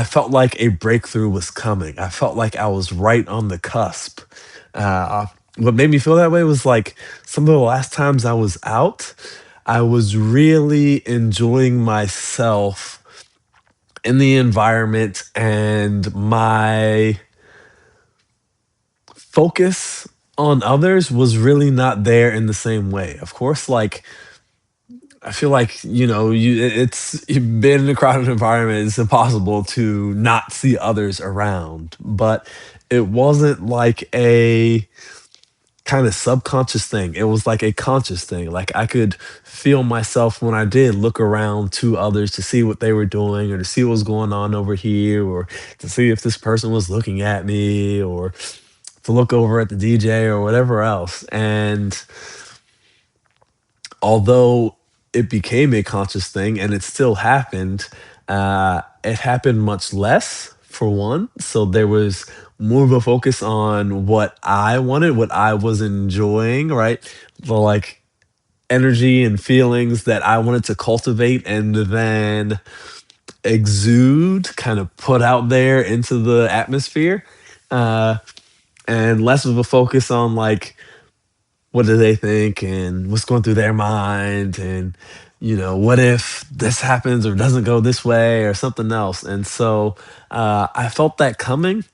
I felt like a breakthrough was coming. I felt like I was right on the cusp. Uh, what made me feel that way was like some of the last times I was out, I was really enjoying myself in the environment, and my focus on others was really not there in the same way. Of course, like I feel like, it's you've been in a crowded environment, it's impossible to not see others around. But it wasn't like a kind of subconscious thing. It was like a conscious thing. Like I could feel myself when I did look around to others to see what they were doing or to see what was going on over here or to see if this person was looking at me or to look over at the DJ or whatever else. And although it became a conscious thing and it still happened, it happened much less for one. So there was more of a focus on what I wanted, what I was enjoying, right? The like energy and feelings that I wanted to cultivate and then exude, kind of put out there into the atmosphere. Uh, and less of a focus on like what do they think and what's going through their mind and what if this happens or doesn't go this way or something else. And so I felt that coming,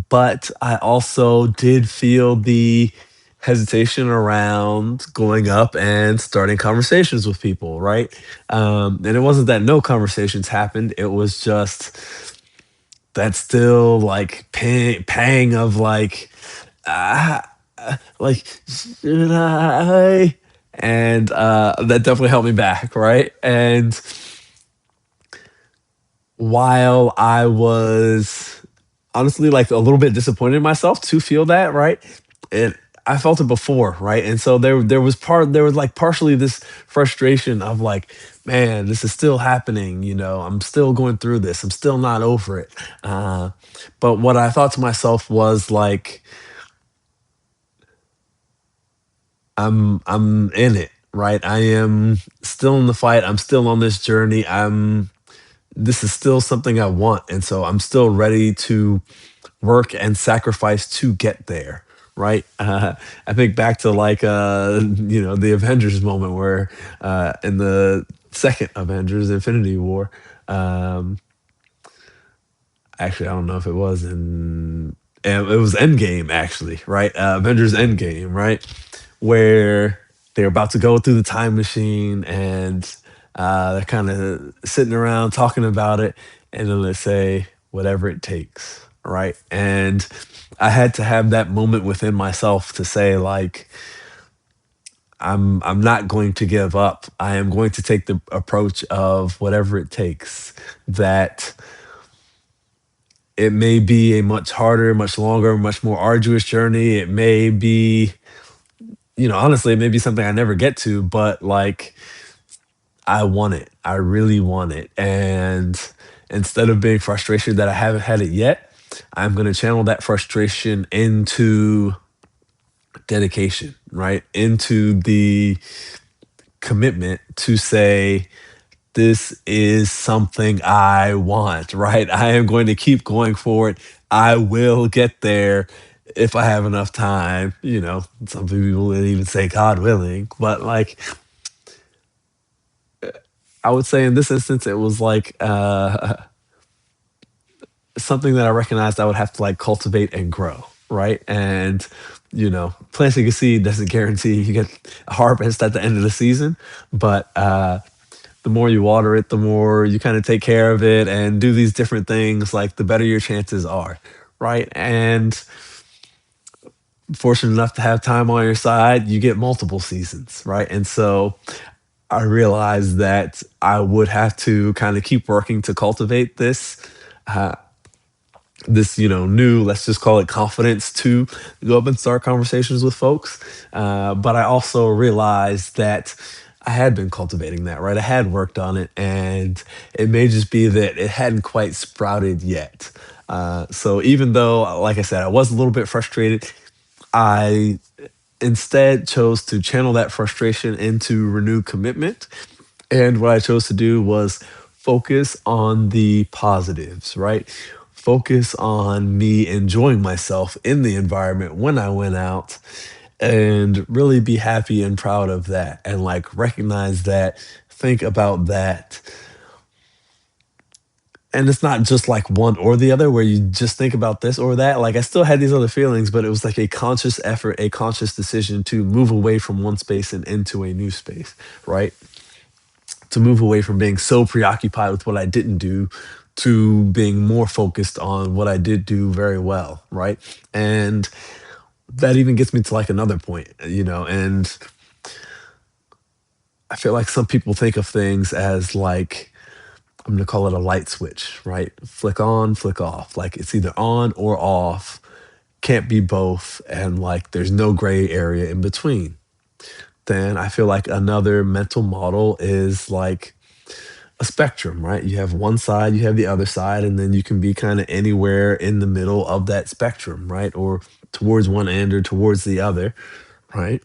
but I also did feel the hesitation around going up and starting conversations with people, right? And it wasn't that no conversations happened, it was just that still like pang of like ah, like should I? And that definitely held me back, right? And while I was honestly like a little bit disappointed in myself to feel that, right? And I felt it before, right? And so there was like partially this frustration of like, man, this is still happening, I'm still going through this. I'm still not over it. But what I thought to myself was like, I'm in it, right? I am still in the fight. I'm still on this journey. This is still something I want, and so I'm still ready to work and sacrifice to get there, right? I think back to like the Avengers moment where in the second Avengers Infinity War, um actually I don't know if it was in it was Endgame actually, right? Avengers Endgame, right? Where they're about to go through the time machine and they're kind of sitting around talking about it, and then they say whatever it takes, right? And I had to have that moment within myself to say like I'm not going to give up. I am going to take the approach of whatever it takes. That it may be a much harder, much longer, much more arduous journey. It may be, honestly, it may be something I never get to, but like I want it. I really want it. And instead of being frustrated that I haven't had it yet, I'm going to channel that frustration into dedication, right? Into the commitment to say, this is something I want, right? I am going to keep going for it. I will get there if I have enough time. Some people would even say God willing, but like I would say in this instance, it was like something that I recognized I would have to like cultivate and grow, right? And planting a seed doesn't guarantee you get a harvest at the end of the season, but the more you water it, the more you kind of take care of it and do these different things, like the better your chances are, right? And fortunate enough to have time on your side, you get multiple seasons, right? And so I realized that I would have to kind of keep working to cultivate uh, this new, let's just call it confidence to go up and start conversations with folks. But I also realized that I had been cultivating that, right? I had worked on it, and it may just be that it hadn't quite sprouted yet. So even though, like I said, I was a little bit frustrated, I instead chose to channel that frustration into renewed commitment. And what I chose to do was focus on the positives, right? Focus on me enjoying myself in the environment when I went out and really be happy and proud of that and like recognize that, think about that. And it's not just like one or the other where you just think about this or that. Like I still had these other feelings, but it was like a conscious effort, a conscious decision to move away from one space and into a new space, right? To move away from being so preoccupied with what I didn't do to being more focused on what I did do very well, right? And that even gets me to like another point, and I feel like some people think of things as like, I'm gonna call it a light switch, right? Flick on, flick off. Like it's either on or off, can't be both, and like there's no gray area in between. Then I feel like another mental model is like a spectrum, right? You have one side, you have the other side, and then you can be kind of anywhere in the middle of that spectrum, right? Or towards one end or towards the other, right?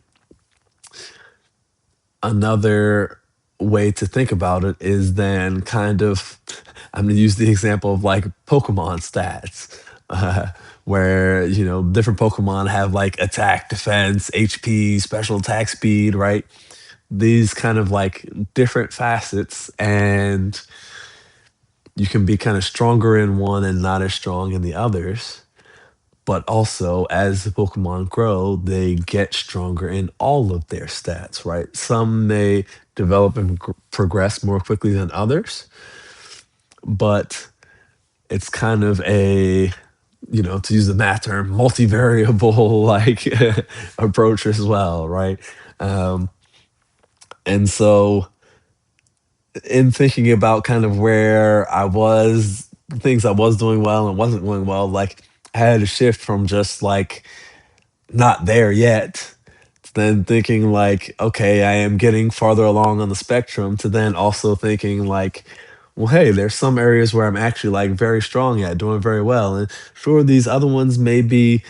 Another way to think about it is then kind of, I'm going to use the example of like Pokemon stats, uh, where, different Pokemon have like attack, defense, HP, special attack speed, right? These kind of like different facets, and you can be kind of stronger in one and not as strong in the others. But also, as the Pokemon grow, they get stronger in all of their stats, right? Some may develop and progress more quickly than others, but it's kind of a, to use the math term, multivariable like approach as well, right? Um, and so, in thinking about kind of where I was, things I was doing well and wasn't doing well, like I had to shift from just like not there yet, then thinking like, okay, I am getting farther along on the spectrum, to then also thinking like, well, hey, there's some areas where I'm actually like very strong at, doing very well. And sure, these other ones may be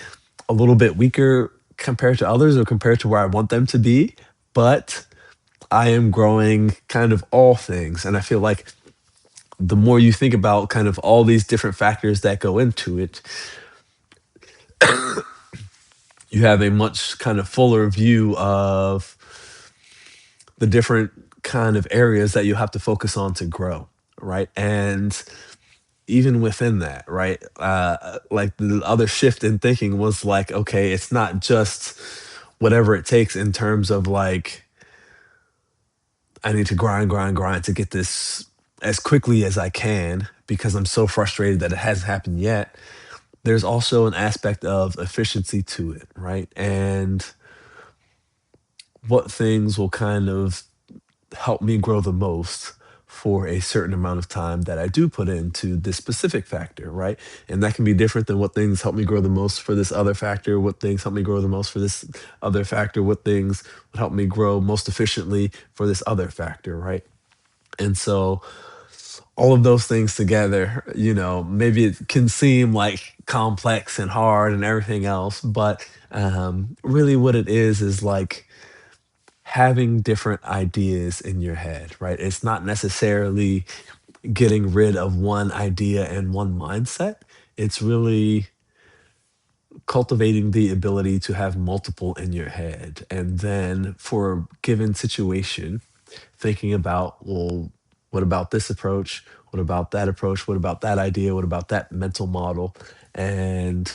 a little bit weaker compared to others or compared to where I want them to be, but I am growing kind of all things. And I feel like the more you think about kind of all these different factors that go into it, you have a much kind of fuller view of the different kind of areas that you have to focus on to grow, right? And even within that, right? Like the other shift in thinking was like, okay, it's not just whatever it takes in terms of like, I need to grind, grind, grind to get this as quickly as I can because I'm so frustrated that it hasn't happened yet. There's also an aspect of efficiency to it, right? And what things will kind of help me grow the most for a certain amount of time that I do put into this specific factor, right? And that can be different than what things help me grow the most for this other factor, what things help me grow the most for this other factor, what things would help me grow most efficiently for this other factor, right? And so all of those things together, maybe it can seem like complex and hard and everything else, but really what it is like having different ideas in your head, right? It's not necessarily getting rid of one idea and one mindset. It's really cultivating the ability to have multiple in your head. And then for a given situation, thinking about, well, what about this approach? What about that approach? What about that idea? What about that mental model? And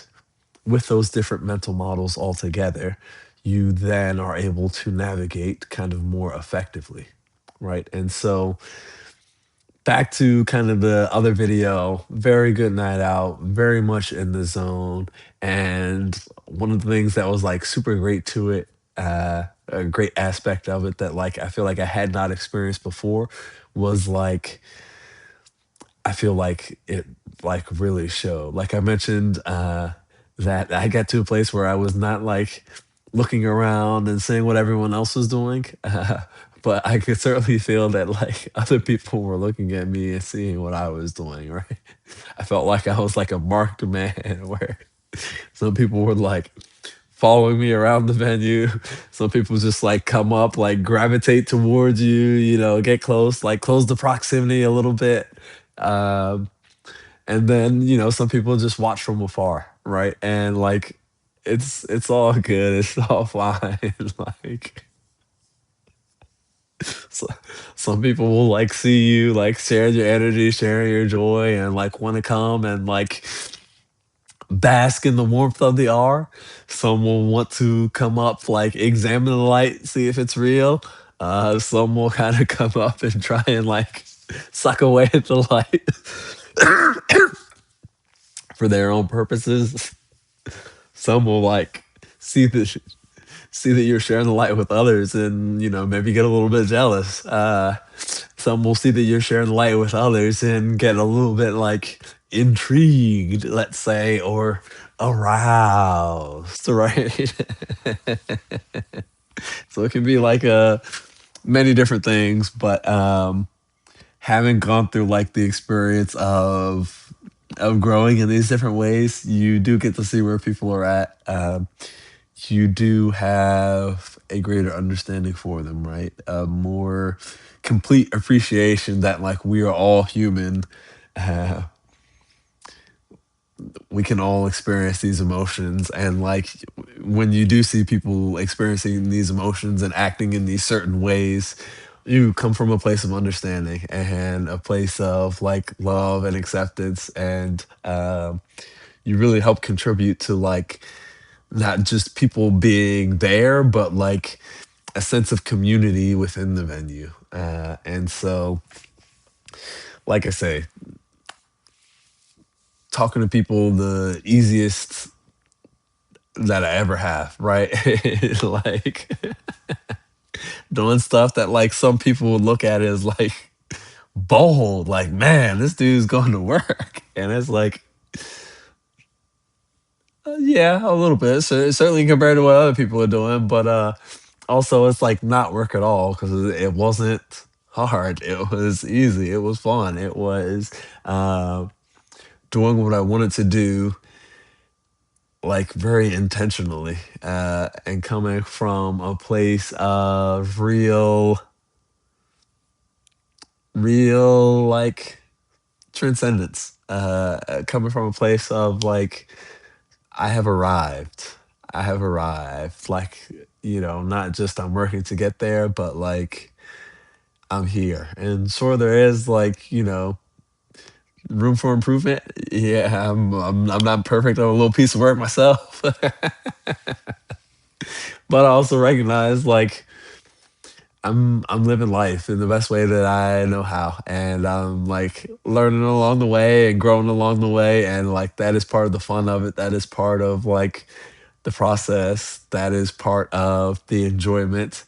with those different mental models all together, you then are able to navigate kind of more effectively, right? And so back to kind of the other video, very good night out, very much in the zone. And one of the things that was like super great to it, a great aspect of it that like I feel like I had not experienced before was like I feel like it like really showed. Like I mentioned, that I got to a place where I was not like looking around and seeing what everyone else was doing. But I could certainly feel that like other people were looking at me and seeing what I was doing, right? I felt like I was like a marked man where some people were like following me around the venue. Some people just like come up, like gravitate towards you, get close, like close the proximity a little bit. Um, and then, some people just watch from afar, right? And like it's all good, it's all fine. Like so, some people will like see you like sharing your energy, sharing your joy, and like want to come and like bask in the warmth of the hour. Some will want to come up, like examine the light, see if it's real. Some will kind of come up and try and like suck away at the light for their own purposes. Some will like see the see that you're sharing the light with others and maybe get a little bit jealous. Some will see that you're sharing the light with others and get a little bit like intrigued, let's say, or aroused, right? So it can be like many different things, but having gone through like the experience of growing in these different ways, you do get to see where people are at. You do have a greater understanding for them, right? A more complete appreciation that like we are all human. Uh, we can all experience these emotions, and like when you do see people experiencing these emotions and acting in these certain ways, you come from a place of understanding and a place of like love and acceptance, and you really help contribute to like not just people being there, but like a sense of community within the venue. And so, like I say, talking to people the easiest that I ever have, right? Like doing stuff that like some people would look at as like bold, like man, this dude's going to work, and it's like, yeah, a little bit, so, certainly compared to what other people are doing, but also it's like not work at all because it wasn't hard. It was easy. It was fun. It was uh, doing what I wanted to do, like very intentionally, and coming from a place of real like transcendence. Coming from a place of like I have arrived. I have arrived. Like not just I'm working to get there, but like I'm here. And sure, there is like room for improvement. Yeah, I'm not perfect. I'm a little piece of work myself, but I also recognize like I'm living life in the best way that I know how, and I'm like learning along the way and growing along the way, and like that is part of the fun of it. That is part of like the process. That is part of the enjoyment,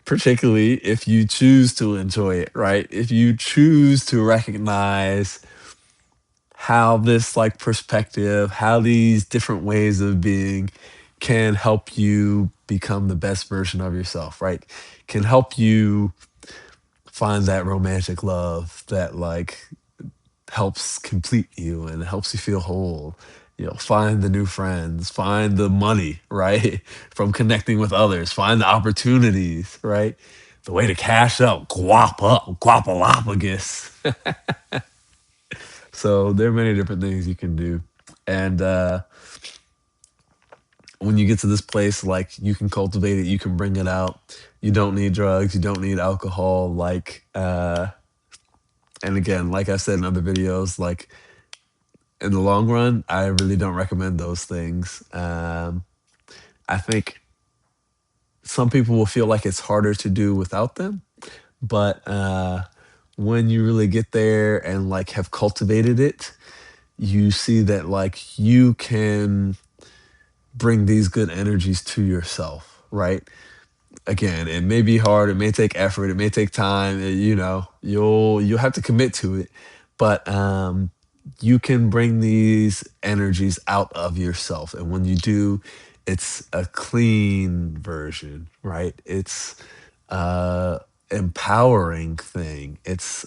particularly if you choose to enjoy it, right? If you choose to recognize how this like perspective, how these different ways of being can help you become the best version of yourself, right? Can help you find that romantic love that like helps complete you and helps you feel whole. Find the new friends, find the money, right? From connecting with others, find the opportunities, right? The way to cash up, guapalopagus. So there are many different things you can do. And when you get to this place, like you can cultivate it, you can bring it out. You don't need drugs, you don't need alcohol. Like, and again, like I said in other videos, like in the long run, I really don't recommend those things. I think some people will feel like it's harder to do without them, but when you really get there and like have cultivated it, you see that like you can bring these good energies to yourself, right? Again, it may be hard, it may take effort, it may take time, you'll have to commit to it, but you can bring these energies out of yourself, and when you do, it's a clean version, right? It's uh empowering thing. It's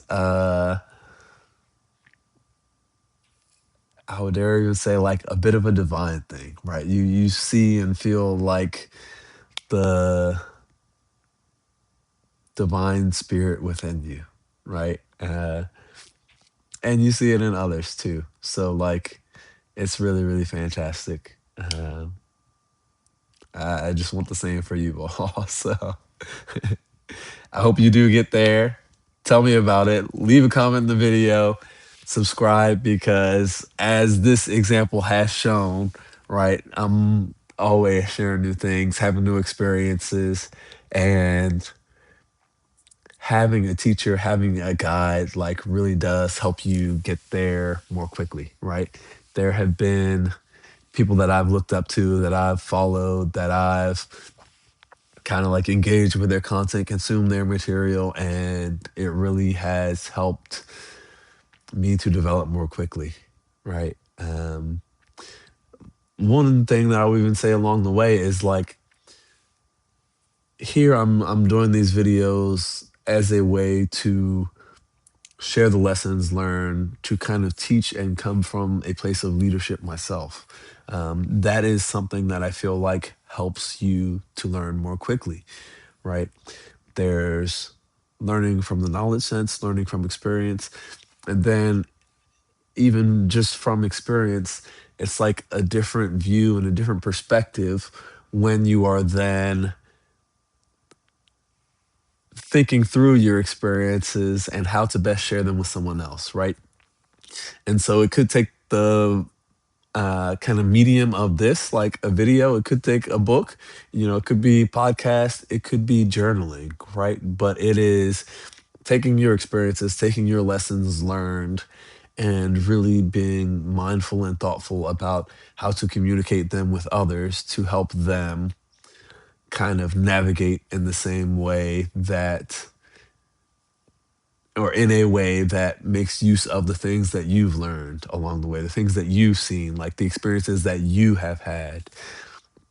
I would dare even say like a bit of a divine thing, right? You see and feel like the divine spirit within you, right? And you see it in others too. So like, it's really really fantastic. I just want the same for you all. So I hope you do get there. Tell me about it. Leave a comment in the video. Subscribe because, as this example has shown, right, I'm always sharing new things, having new experiences, and having a teacher, having a guide, like really does help you get there more quickly, right? There have been people that I've looked up to, that I've followed, that I've kind of like engaged with their content, consume their material, and it really has helped me to develop more quickly, right? One thing that I would even say along the way is like, here I'm doing these videos as a way to share the lessons learned, to kind of teach and come from a place of leadership myself. That is something that I feel like helps you to learn more quickly, right? There's learning from the knowledge sense, learning from experience, and then even just from experience, it's like a different view and a different perspective when you are then thinking through your experiences and how to best share them with someone else, right? And so it could take the kind of medium of this, like a video. It could take a book, it could be podcast, it could be journaling, right? But it is taking your experiences, taking your lessons learned, and really being mindful and thoughtful about how to communicate them with others to help them kind of navigate in the same way that, or in a way that makes use of the things that you've learned along the way, the things that you've seen, like the experiences that you have had.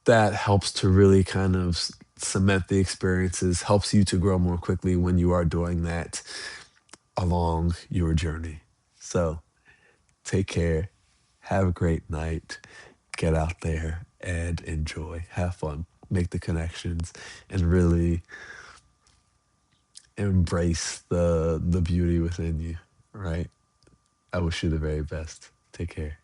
That helps to really kind of cement the experiences, helps you to grow more quickly when you are doing that along your journey. So take care, have a great night, get out there and enjoy, have fun, make the connections, and really embrace the beauty within you, right? I wish you the very best. Take care.